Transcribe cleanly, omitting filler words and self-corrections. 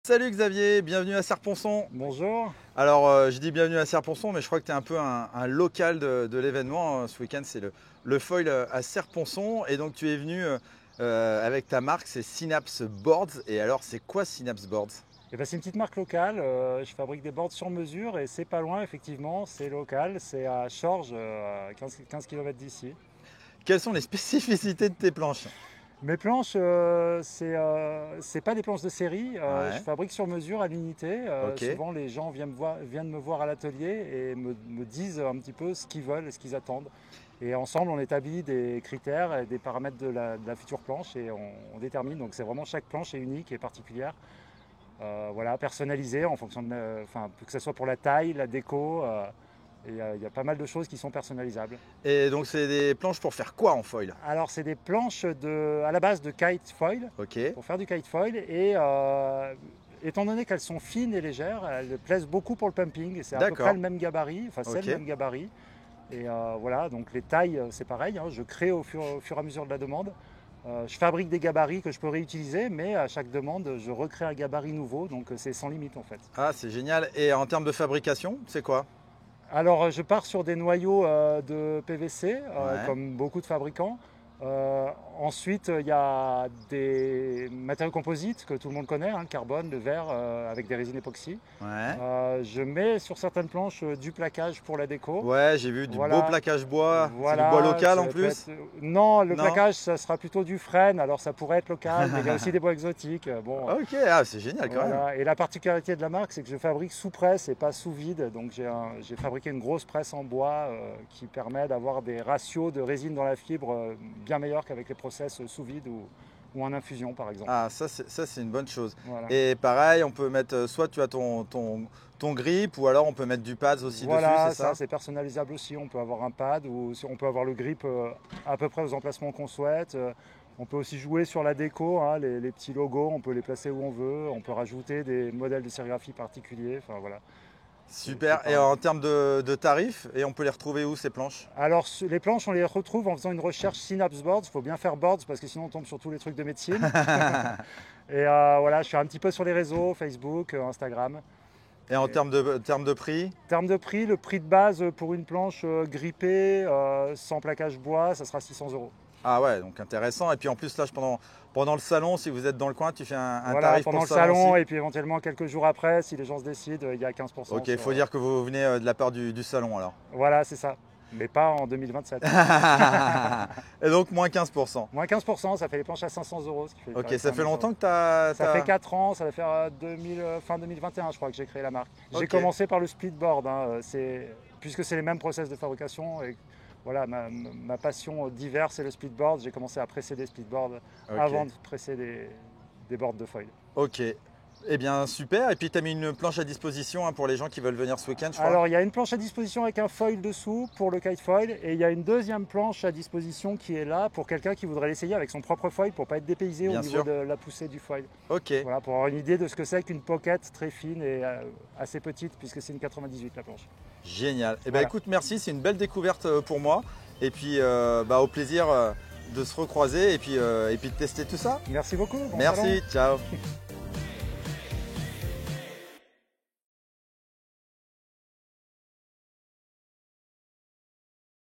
Salut Xavier, bienvenue à Serre-Ponçon. Bonjour. Alors je dis bienvenue à Serre-Ponçon, mais je crois que tu es un peu un local de l'événement. Ce week-end c'est le foil à Serre-Ponçon et donc tu es venu avec ta marque, c'est Synapse Boards. Et alors c'est quoi Synapse Boards? C'est une petite marque locale, je fabrique des boards sur mesure et c'est pas loin effectivement, c'est local, c'est à Chorges, 15 km d'ici. Quelles sont les spécificités de tes planches? Mes planches, c'est pas des planches de série, Ouais. je fabrique sur mesure à l'unité. Ok. Souvent les gens viennent me voir à l'atelier et me disent un petit peu ce qu'ils veulent et ce qu'ils attendent. Et ensemble on établit des critères et des paramètres de la future planche et on détermine. Donc c'est vraiment chaque planche est unique et particulière. Voilà, personnalisée en fonction que ce soit pour la taille, la déco. Il y a pas mal de choses qui sont personnalisables. Et donc c'est des planches pour faire quoi en foil? Alors c'est des planches à la base de kite foil, Ok. pour faire du kite foil. Et étant donné qu'elles sont fines et légères, elles plaisent beaucoup pour le pumping. C'est à peu D'accord. près le même gabarit, enfin c'est Ok. le même gabarit. Et voilà, donc les tailles c'est pareil, hein, je crée au fur et à mesure de la demande. Je fabrique des gabarits que je peux réutiliser, mais à chaque demande, je recrée un gabarit nouveau, donc c'est sans limite en fait. Ah c'est génial. Et en termes de fabrication, c'est quoi? Alors, je pars sur des noyaux de PVC, Ouais. comme beaucoup de fabricants. Ensuite, il y a des matériaux composites que tout le monde connaît, hein, le carbone, le verre, avec des résines époxy. Ouais. Je mets sur certaines planches du plaquage pour la déco. Ouais, j'ai vu du beau Voilà. plaquage bois. C'est du Voilà, bois local ça en peut plus. être- Non, le Non. plaquage, ça sera plutôt du frêne, alors ça pourrait être local, mais il y a aussi des bois exotiques. Bon, Ok, ah, c'est génial quand même. voilà. Et la particularité de la marque, c'est que je fabrique sous presse et pas sous vide. Donc j'ai fabriqué une grosse presse en bois qui permet d'avoir des ratios de résine dans la fibre bien meilleurs qu'avec les process sous vide ou en infusion par exemple. Ah, ça c'est une bonne chose. Voilà. Et pareil, on peut mettre, soit tu as ton grip, ou alors on peut mettre du pads aussi dessus, Voilà, c'est ça? c'est personnalisable aussi. On peut avoir un pad ou on peut avoir le grip à peu près aux emplacements qu'on souhaite. On peut aussi jouer sur la déco, hein, les petits logos, on peut les placer où on veut. On peut rajouter des modèles de sérigraphie particuliers. Enfin, voilà. Super. C'est Et pas- en termes de tarifs, et on peut les retrouver où ces planches? Alors, les planches, on les retrouve en faisant une recherche Synapse Boards. Il faut bien faire Boards parce que sinon on tombe sur tous les trucs de médecine. Et voilà, je suis un petit peu sur les réseaux, Facebook, Instagram. Et en termes de prix? En termes de prix, le prix de base pour une planche grippée, sans plaquage bois, ça sera 600 €. Ah ouais, donc intéressant. Et puis en plus là, pendant le salon, si vous êtes dans le coin, tu fais un Voilà, tarif pendant pour le le salon salon aussi. et puis éventuellement quelques jours après, si les gens se décident, il y a 15%. Ok, il faut dire que vous venez de la part du salon alors. Voilà, c'est ça. Mais pas en 2027. Et donc moins 15%. Moins 15%, ça fait les planches à 500 €. Ce qui fait le Ok, tarif ça à fait 1000 longtemps €. que tu as... Ça fait 4 ans, ça va faire fin 2021, je crois que j'ai créé la marque. J'ai Ok. commencé par le splitboard, hein, puisque c'est les mêmes process de fabrication. Et voilà, ma passion d'hiver, c'est le splitboard. J'ai commencé à presser des splitboards Ok. avant de presser des boards de foil. Ok. Eh bien super. Et puis tu as mis une planche à disposition, hein, pour les gens qui veulent venir ce week-end, je crois. Alors, il y a une planche à disposition avec un foil dessous pour le kite foil. Et il y a une deuxième planche à disposition qui est là pour quelqu'un qui voudrait l'essayer avec son propre foil pour ne pas être dépaysé Bien au niveau sûr. de la poussée du foil. Ok. Voilà, pour avoir une idée de ce que c'est qu'une pocket très fine et assez petite, puisque c'est une 98 la planche. Génial. Eh ben Voilà. écoute, merci, c'est une belle découverte pour moi. Et puis au plaisir de se recroiser et puis de tester tout ça. Merci beaucoup. Bon Merci, salon. ciao.